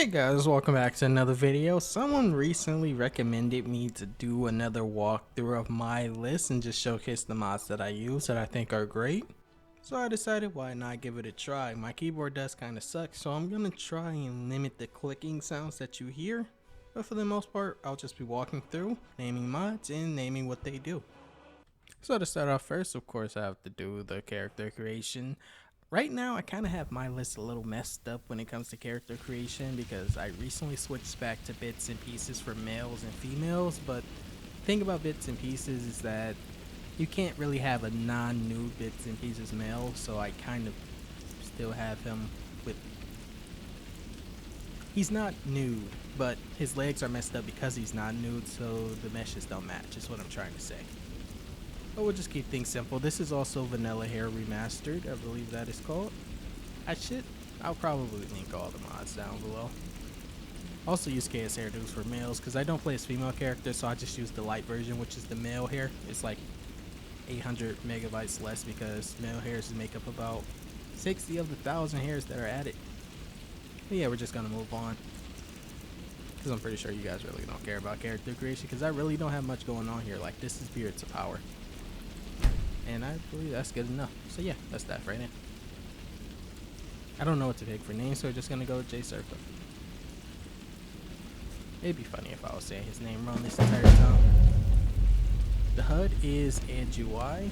Hey guys, welcome back to another video. Someone recently recommended me to do another walkthrough of my list and just showcase the mods that I use that I think are great. So I decided why not give it a try. My keyboard does kind of suck, so I'm going to try and limit the clicking sounds that you hear. But for the most part, I'll just be walking through, naming mods and naming what they do. So to start off first, of course, I have to do the character creation. Right now, I kind of have my list a little messed up when it comes to character creation because I recently switched back to bits and pieces for males and females, but the thing about bits and pieces is that you can't really have a non-nude bits and pieces male, so I kind of still have him with... He's not nude, but his legs are messed up because he's not nude, so the meshes don't match, is what I'm trying to say. But we'll just keep things simple. This is also Vanilla Hair Remastered, I believe that is called. I'll probably link all the mods down below. Also use KS Hairdos for males because I don't play as female characters, so I just use the light version, which is the male hair. It's like 800 megabytes less because male hairs make up about 60 of the 1,000 hairs that are added. But yeah, we're just gonna move on because I'm pretty sure you guys really don't care about character creation because I really don't have much going on here. Like, this is Spirits of Power. And I believe that's good enough. So yeah, that's that right now. I don't know what to pick for names, so we're just gonna go with J Circle. It'd be funny if I was saying his name wrong this entire time. The HUD is Edge UI.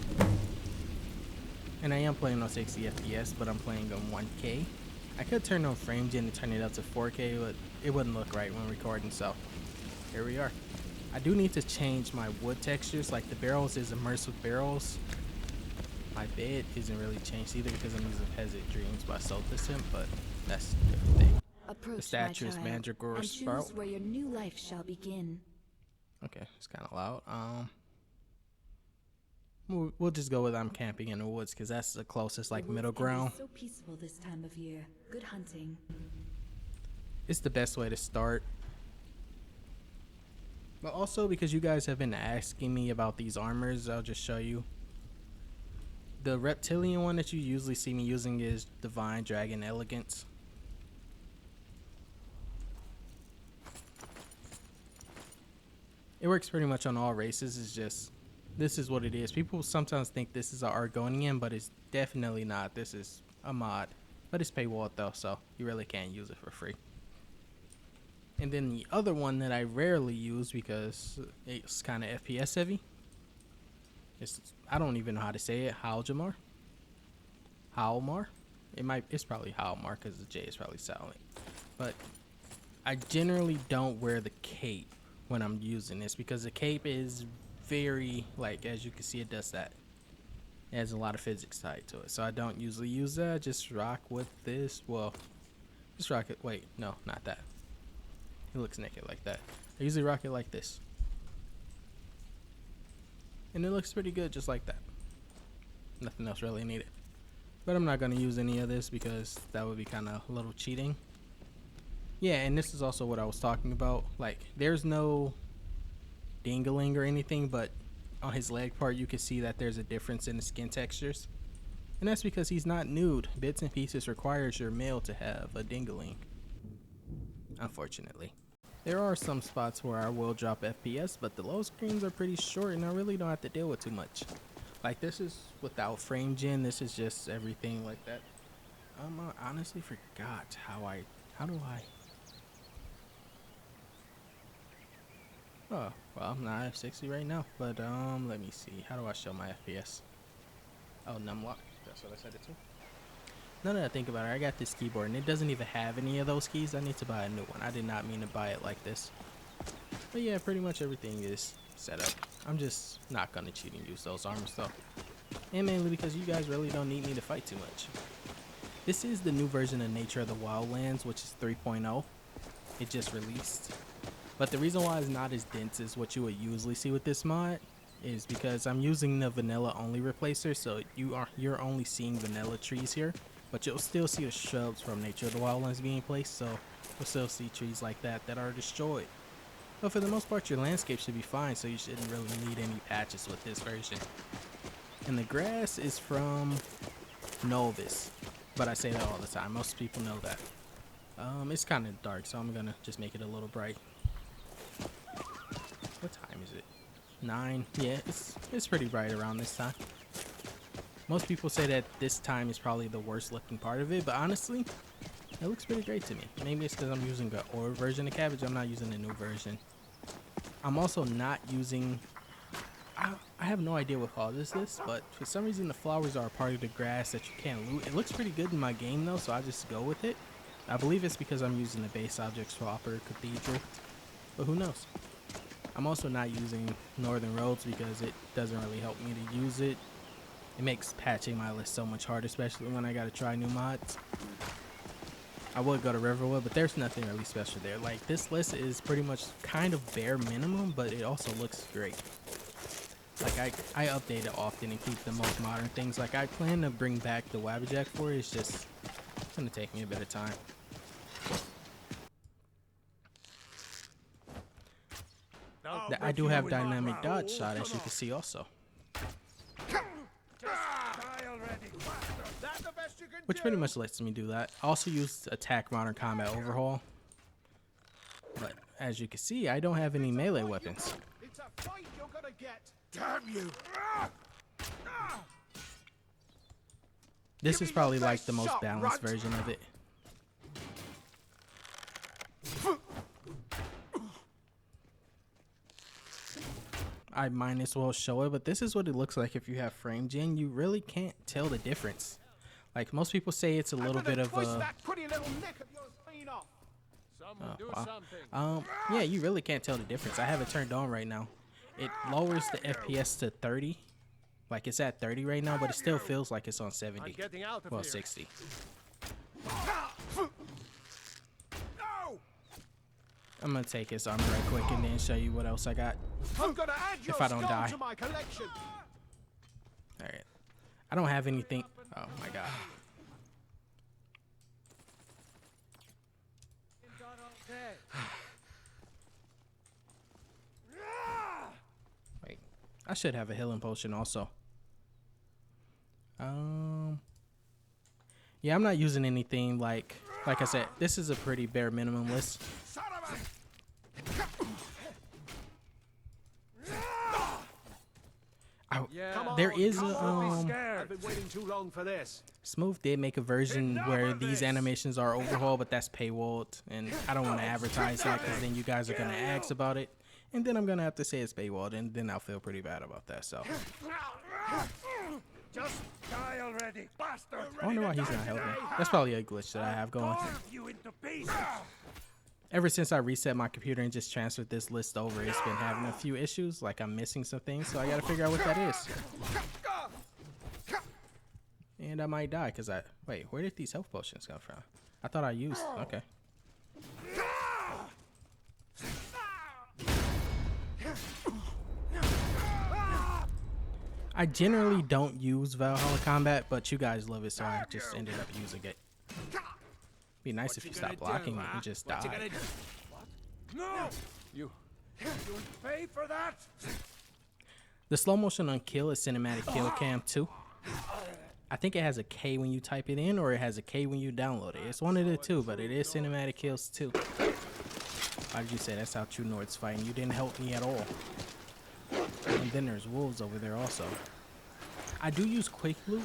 And I am playing on 60 FPS, but I'm playing on 1K. I could turn on frame gen and turn it up to 4K, but it wouldn't look right when recording, so here we are. I do need to change my wood textures, like the barrels is immersive barrels. My bed isn't really changed either because I'm using Peasant Dreams by Solstice, but that's a different thing. The statue is Mandragora Sprout. Where your new life shall begin. Okay, it's kind of loud. We'll just go with I'm camping in the woods because that's the closest like middle ground. So peaceful this time of year. Good hunting. It's the best way to start. But also because you guys have been asking me about these armors, I'll just show you. The reptilian one that you usually see me using is Divine Dragon Elegance. It works pretty much on all races. It's just, this is what it is. People sometimes think this is an Argonian, but it's definitely not. This is a mod. But it's paywalled though, so you really can't use it for free. And then the other one that I rarely use because it's kind of FPS heavy. I don't even know how to say it. Hjalmar. It's probably Hjalmar because the J is probably silent. But I generally don't wear the cape when I'm using this because the cape is very, like, as you can see, it does that. It has a lot of physics tied to it. So I don't usually use that. I just rock with this. Well, just rock it. Wait, no, not that. It looks naked like that. I usually rock it like this. And it looks pretty good just like that. Nothing else really needed. But I'm not going to use any of this because that would be kind of a little cheating. Yeah, and this is also what I was talking about. Like, there's no dingling or anything, but on his leg part you can see that there's a difference in the skin textures. And that's because he's not nude. Bits and Pieces requires your male to have a dingling. Unfortunately. There are some spots where I will drop FPS, but the load screens are pretty short and I really don't have to deal with too much. Like, this is without frame gen, this is just everything like that. I honestly forgot how do I? Oh, well, I'm not at 60 right now, but let me see. How do I show my FPS? Oh, numlock, that's what I set it to. Now that I think about it, I got this keyboard and it doesn't even have any of those keys. I need to buy a new one. I did not mean to buy it like this. But yeah, pretty much everything is set up. I'm just not going to cheat and use those armors though. And mainly because you guys really don't need me to fight too much. This is the new version of Nature of the Wildlands, which is 3.0. It just released. But the reason why it's not as dense as what you would usually see with this mod is because I'm using the vanilla only replacer, so you're only seeing vanilla trees here. But you'll still see the shrubs from Nature of the Wildlands being placed, so you'll still see trees like that are destroyed. But for the most part, your landscape should be fine, so you shouldn't really need any patches with this version. And the grass is from Nolvus, but I say that all the time. Most people know that. It's kind of dark, so I'm gonna just make it a little bright. What time is it? 9. Yeah, it's pretty bright around this time. Most people say that this time is probably the worst looking part of it, but honestly, it looks pretty great to me. Maybe it's because I'm using an old version of Cabbage. I'm not using the new version. I'm also not using... I have no idea what fall this is, but for some reason the flowers are a part of the grass that you can't loot. It looks pretty good in my game though, so I just go with it. I believe it's because I'm using the base object swapper Cathedral, but who knows. I'm also not using Northern Roads because it doesn't really help me to use it. It makes patching my list so much harder, especially when I gotta try new mods. I would go to Riverwood, but there's nothing really special there. Like, this list is pretty much kind of bare minimum, but it also looks great. Like, I update it often and keep the most modern things. Like, I plan to bring back the Wabbajack for it. It's just gonna take me a bit of time. I do have dynamic dodge shot, as you can see also. Which pretty much lets me do that. I also use attack modern combat overhaul. But as you can see, I don't have any melee weapons. It's a fight you're gonna get. Damn you! This is probably like the most balanced version of it. I might as well show it, but this is what it looks like if you have frame gen. You really can't tell the difference. Like, most people say it's a little bit of a... yeah, you really can't tell the difference. I have it turned on right now. It lowers the FPS to 30. Like, it's at 30 right now, but it still feels like it's on 70. Well, 60. I'm gonna take his armor right quick and then show you what else I got. If I don't die. Alright. I don't have anything. Oh my god. Wait. I should have a healing potion also. Yeah, I'm not using anything like I said, this is a pretty bare minimum list. There is a I've been waiting too long for this. Smooth did make a version where these animations are overhauled, but that's paywalled, and I don't want to advertise that because then you guys are gonna ask about it, and then I'm gonna have to say it's paywalled, and then I'll feel pretty bad about that. So Just die already, bastard! I wonder why he's not helping. That's probably a glitch that I have going. Ever since I reset my computer and just transferred this list over, it's been having a few issues. Like, I'm missing some things, so I gotta figure out what that is. And I might die because wait, where did these health potions come from? I thought I used. Okay. I generally don't use Valhalla Combat, but you guys love it, so I just ended up using it. Be nice if you stopped blocking me and just died. No! You pay for that? The slow motion on kill is cinematic kill cam too. I think it has a K when you type it in, or it has a K when you download it. It's one of the two, but it is cinematic kills too. Why did you say that's how true Nords fight? And you didn't help me at all. And then there's wolves over there also. I do use quick loot,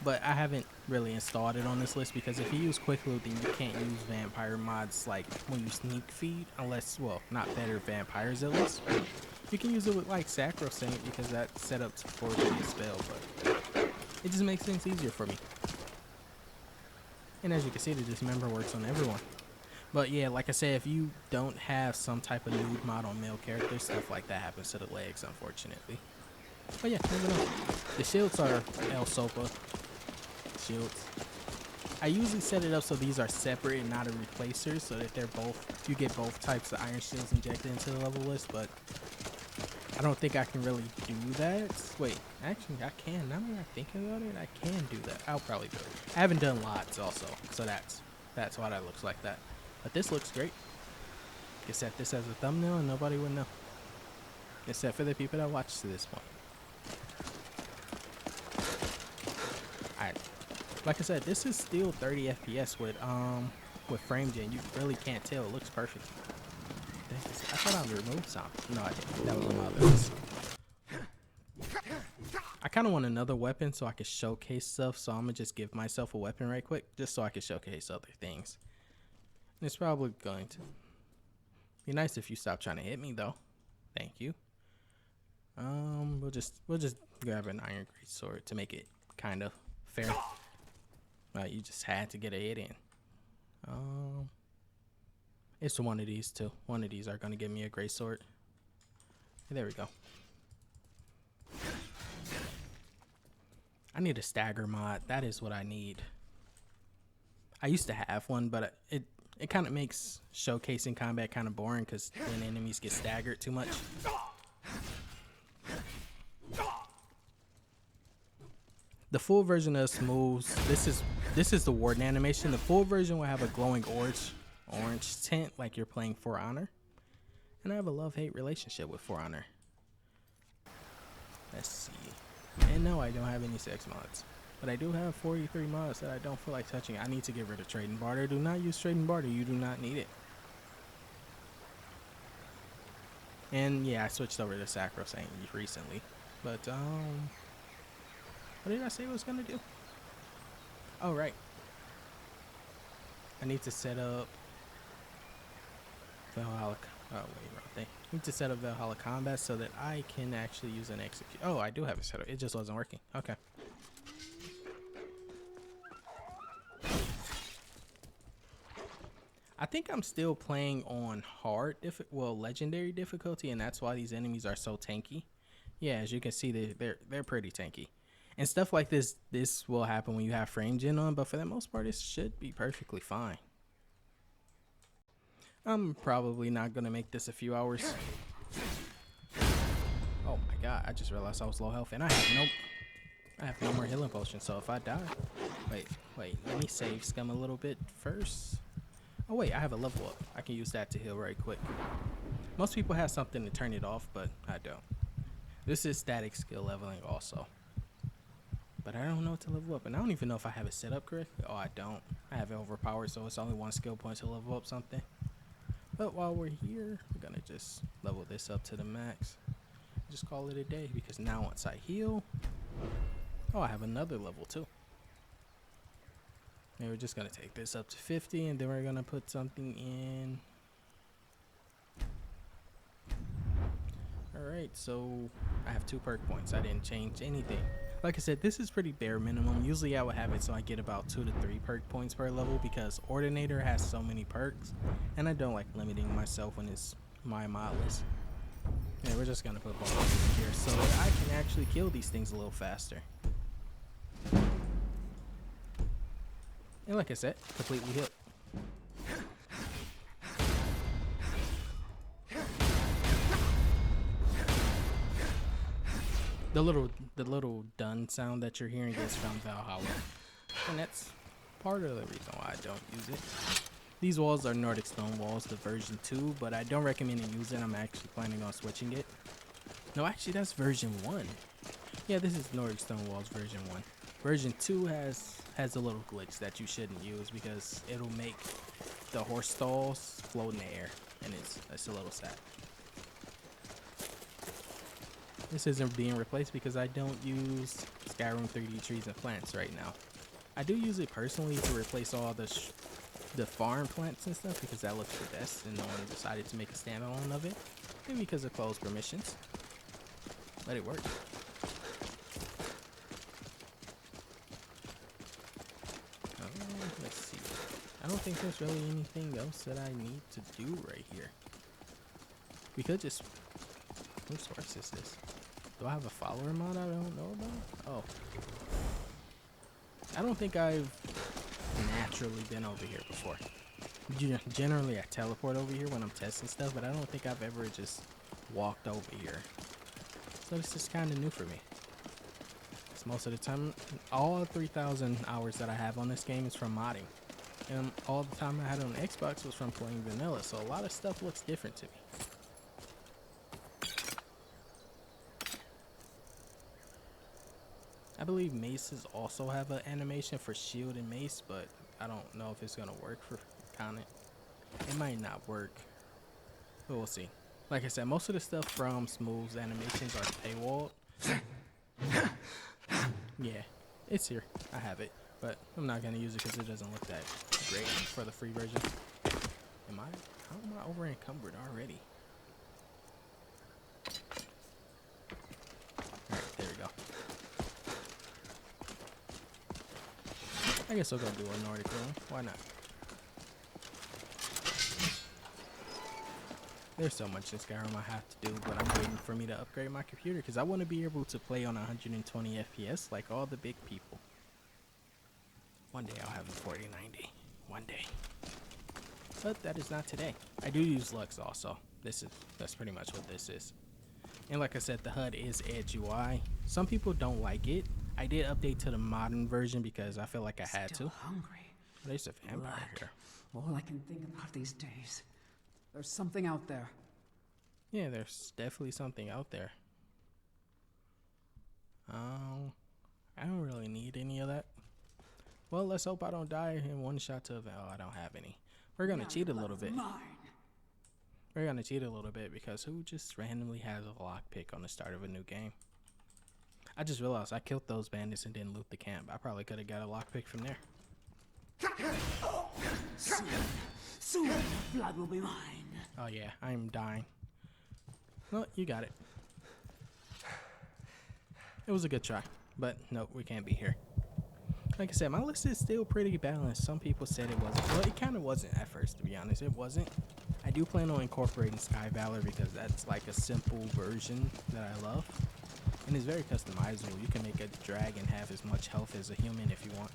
but I haven't really installed it on this list because if you use quick loot, then you can't use vampire mods like when you sneak feed, unless, well, not better vampires at least. You can use it with like Sacrosanct because that's set up to force a spell, but it just makes things easier for me. And as you can see, the Dismember works on everyone. But yeah, like I said, if you don't have some type of nude mod on male characters, stuff like that happens to the legs, unfortunately. But yeah, moving on. The shields are El Sopa shields. I usually set it up so these are separate and not a replacer, so that they're both, you get both types of iron shields injected into the level list, but I don't think I can really do that. Wait, actually I can. Now that I think about it, I can do that. I'll probably do it. I haven't done lots also, so that's why that looks like that. But this looks great. You set this as a thumbnail and nobody would know. Except for the people that watch to this point. Alright. Like I said, this is still 30 FPS with with frame gen, you really can't tell. It looks perfect. Dang, I thought I removed some. No, I didn't. That was on my other list. I kind of want another weapon so I can showcase stuff. So I'm gonna just give myself a weapon right quick, just so I can showcase other things. And it's probably going to be nice if you stop trying to hit me, though. Thank you. We'll just grab an iron greatsword to make it kind of fair. You just had to get a hit in. It's one of these two. One of these are gonna give me a greatsword. There we go. I need a stagger mod. That is what I need. I used to have one, but it kind of makes showcasing combat kind of boring because when enemies get staggered too much. The full version of this moves, this is the Warden animation. The full version will have a glowing orange tint like you're playing For Honor. And I have a love-hate relationship with For Honor. Let's see. And no, I don't have any sex mods. But I do have 43 mods that I don't feel like touching. I need to get rid of trade and barter. Do not use trade and barter. You do not need it. And yeah, I switched over to Sacrosanct recently. But what did I say I was gonna do? Oh right. I need to set up Valhalla. Oh wait, wrong thing. I need to set up Valhalla Combat so that I can actually use an execute. Oh, I do have it set up. It just wasn't working. Okay. I think I'm still playing on hard, legendary difficulty, and that's why these enemies are so tanky. Yeah, as you can see, they're pretty tanky. And stuff like this will happen when you have frame gen on, but for the most part, it should be perfectly fine. I'm probably not gonna make this a few hours. Oh my god, I just realized I was low health, and I have no more healing potions, so if I die... Wait, let me save scum a little bit first. Oh wait, I have a level up. I can use that to heal right quick. Most people have something to turn it off, but I don't. This is static skill leveling also. But I don't know what to level up, and I don't even know if I have it set up correctly. Oh, I don't. I have it overpowered, so it's only one skill point to level up something. But while we're here, we're gonna just level this up to the max. Just call it a day, because now once I heal... Oh, I have another level too. And we're just gonna take this up to 50, and then we're gonna put something in. Alright, so I have 2 perk points. I didn't change anything. Like I said, this is pretty bare minimum. Usually I would have it so I get about 2 to 3 perk points per level because Ordinator has so many perks, and I don't like limiting myself when it's my mod list. Yeah, we're just gonna put both of them here so that I can actually kill these things a little faster. And like I said, completely healed. The little done sound that you're hearing is from Valhalla, and that's part of the reason why I don't use it. These walls are Nordic Stonewalls, the version 2, but I don't recommend you use it. I'm actually planning on switching it. No, actually that's version 1. Yeah, this is Nordic Stonewalls version 1. Version 2 has a little glitch that you shouldn't use because it'll make the horse stalls float in the air, and it's a little sad. This isn't being replaced because I don't use Skyrim 3D trees and plants right now. I do use it personally to replace all the farm plants and stuff because that looks the best, and no one decided to make a standalone of it. Maybe because of closed permissions. But it works. Let's see. I don't think there's really anything else that I need to do right here. We could just... Whose horse is this? Do I have a follower mod I don't know about? Oh. I don't think I've naturally been over here before. Generally I teleport over here when I'm testing stuff, but I don't think I've ever just walked over here. So this is kind of new for me. Because most of the time, all 3,000 hours that I have on this game is from modding. And all the time I had on Xbox was from playing vanilla, so a lot of stuff looks different to me. I believe maces also have an animation for shield and mace, but I don't know if it's gonna work for on it. It might not work, but we'll see. Like I said, most of the stuff from Smooth's animations are paywalled. Yeah, it's here. I have it, but I'm not gonna use it because it doesn't look that great for the free version. How am I over encumbered already? Alright, there we go. I guess I'll go do a Nordic room. Why not? There's so much in Skyrim I have to do, but I'm waiting for me to upgrade my computer because I want to be able to play on 120 FPS like all the big people. One day I'll have a 4090. One day. But that is not today. I do use Lux also. That's pretty much what this is. And like I said, the HUD is Edge UI. Some people don't like it. I did update to the modern version because I feel like I had Still to. hungry. There's a vampire here. All I can think about these days. There's something out there. Yeah, there's definitely something out there. I don't really need any of that. Well, let's hope I don't die in one shot to a Val. I don't have any. We're gonna cheat a little bit. We're gonna cheat a little bit because who just randomly has a lockpick on the start of a new game? I just realized I killed those bandits and didn't loot the camp. I probably could have got a lockpick from there. Soon, blood will be mine. Oh yeah, I'm dying. Well, you got it. It was a good try, but nope, we can't be here. Like I said, my list is still pretty balanced. Some people said it wasn't. Well, it kind of wasn't at first, to be honest. It wasn't. I do plan on incorporating Sky Valor because that's like a simple version that I love. And it's very customizable. You can make a dragon have as much health as a human if you want.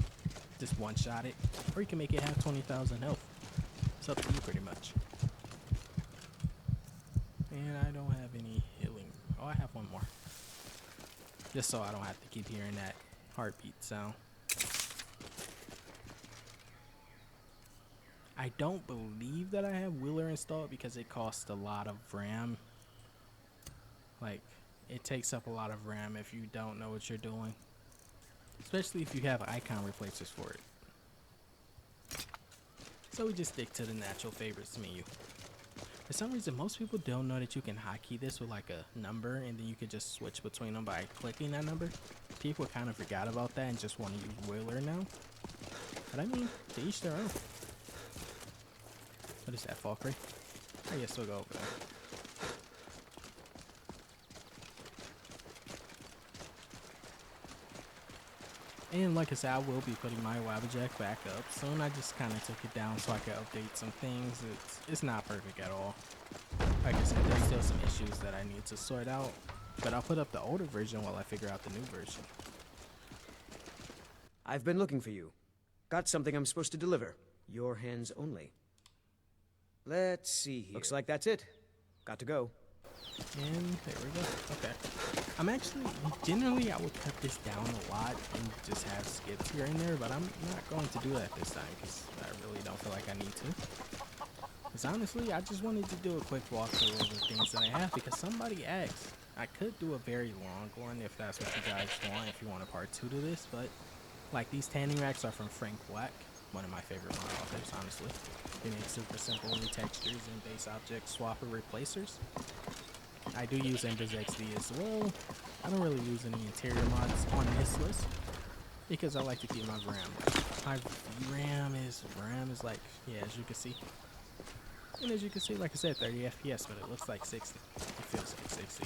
Just one-shot it. Or you can make it have 20,000 health. It's up to you pretty much. And I don't have any healing. Oh, I have one more. Just so I don't have to keep hearing that heartbeat sound. I don't believe that I have Wheeler installed because it costs a lot of RAM. Like, it takes up a lot of RAM if you don't know what you're doing. Especially if you have icon replacers for it. So we just stick to the natural favorites menu. For some reason, most people don't know that you can hotkey this with like a number and then you can just switch between them by clicking that number. People kind of forgot about that and just want to use Wheeler now. But I mean, to each their own. What is that, Falkry? I guess we'll go over there. And like I said, I will be putting my Wabajack back up soon. I just kind of took it down so I could update some things. It's not perfect at all. Like I said, there's still some issues that I need to sort out. But I'll put up the older version while I figure out the new version. I've been looking for you. Got something I'm supposed to deliver. Your hands only. Let's see here. Looks like that's it. Got to go. And there we go. Okay. I'm actually, generally I would cut this down a lot and just have skips here and there, but I'm not going to do that this time because I really don't feel like I need to. Because honestly, I just wanted to do a quick walkthrough of the things that I have because somebody asked. I could do a very long one if that's what you guys want, if you want a part 2 to this, but like these tanning racks are from Frank Black, one of my favorite mod authors, honestly. They make super simple new textures and base object swapper replacers. I do use Embers XD as well. I don't really use any interior mods on this list because I like to keep my RAM. My RAM is like, yeah, as you can see. And as you can see, like I said, 30 FPS, but it looks like 60. It feels like 60.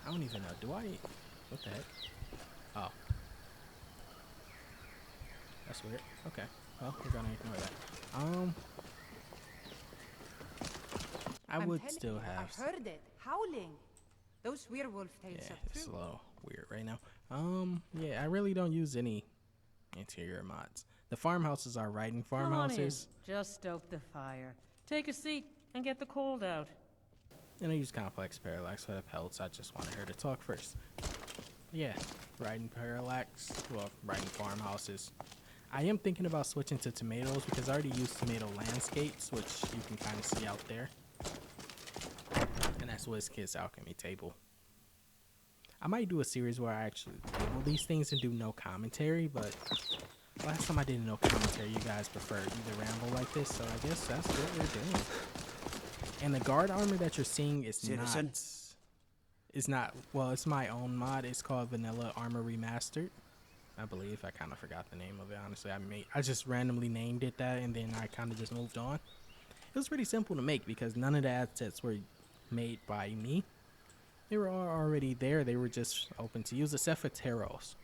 I don't even know. Do I? What the heck? Oh. That's weird. Okay. Well, we're gonna ignore that. I would still have. I heard it howling. Those werewolf tales Yeah, are it's true. a little weird right now. Yeah, I really don't use any interior mods. The farmhouses are writing farmhouses, Just stoke the fire. Take a seat and get the cold out. and I use complex parallax for the pelts. I just wanted her to talk first. Yeah, writing parallax. Well, writing farmhouses. I am thinking about switching to tomatoes because I already use tomato landscapes, which you can kind of see out there. And that's WizKid's Alchemy table. I might do a series where I actually table these things and do no commentary, but Last time I did no commentary, you guys preferred either ramble like this, so I guess that's what we're doing. And the guard armor that you're seeing is Citizen. not, well, it's my own mod. It's called Vanilla Armor Remastered, I believe. I kind of forgot the name of it, honestly. I just randomly named it that, and then I kind of just moved on. It was pretty simple to make because none of the assets were made by me. They were all already there. They were just open to use, except for Taros.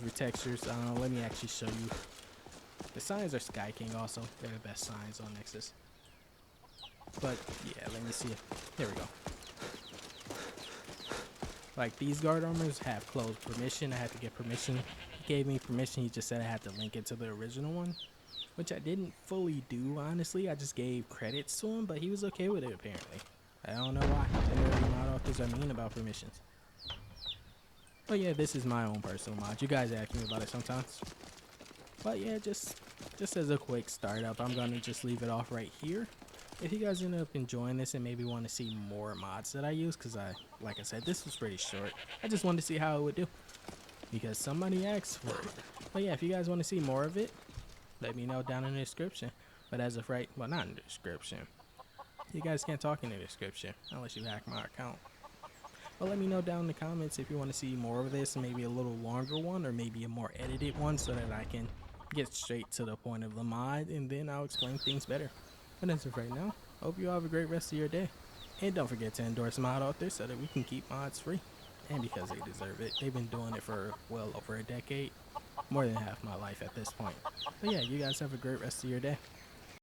Retextures. Let me actually show you. The signs are Sky King also. They're the best signs on Nexus. But yeah, let me see it. Here we go. Like these guard armors have closed permission. I had to get permission. He gave me permission. He just said I had to link it to the original one, which I didn't fully do, honestly. I just gave credits to him, but he was okay with it apparently. I don't know why. Generally, mod authors are mean about permissions. But yeah, this is my own personal mod. You guys ask me about it sometimes. But yeah, just as a quick startup, I'm gonna just leave it off right here. If you guys end up enjoying this and maybe want to see more mods that I use, because like I said, this was pretty short. I just wanted to see how it would do because somebody asked for it. But yeah, if you guys want to see more of it, let me know down in the description. But as of right, well, not in the description. You guys can't talk in the description unless you hack my account. But let me know down in the comments if you want to see more of this, maybe a little longer one or maybe a more edited one so that I can get straight to the point of the mod and then I'll explain things better. But as of right now, hope you all have a great rest of your day. And don't forget to endorse mod authors so that we can keep mods free. And because they deserve it. They've been doing it for well over a decade. More than half my life at this point. But yeah, you guys have a great rest of your day.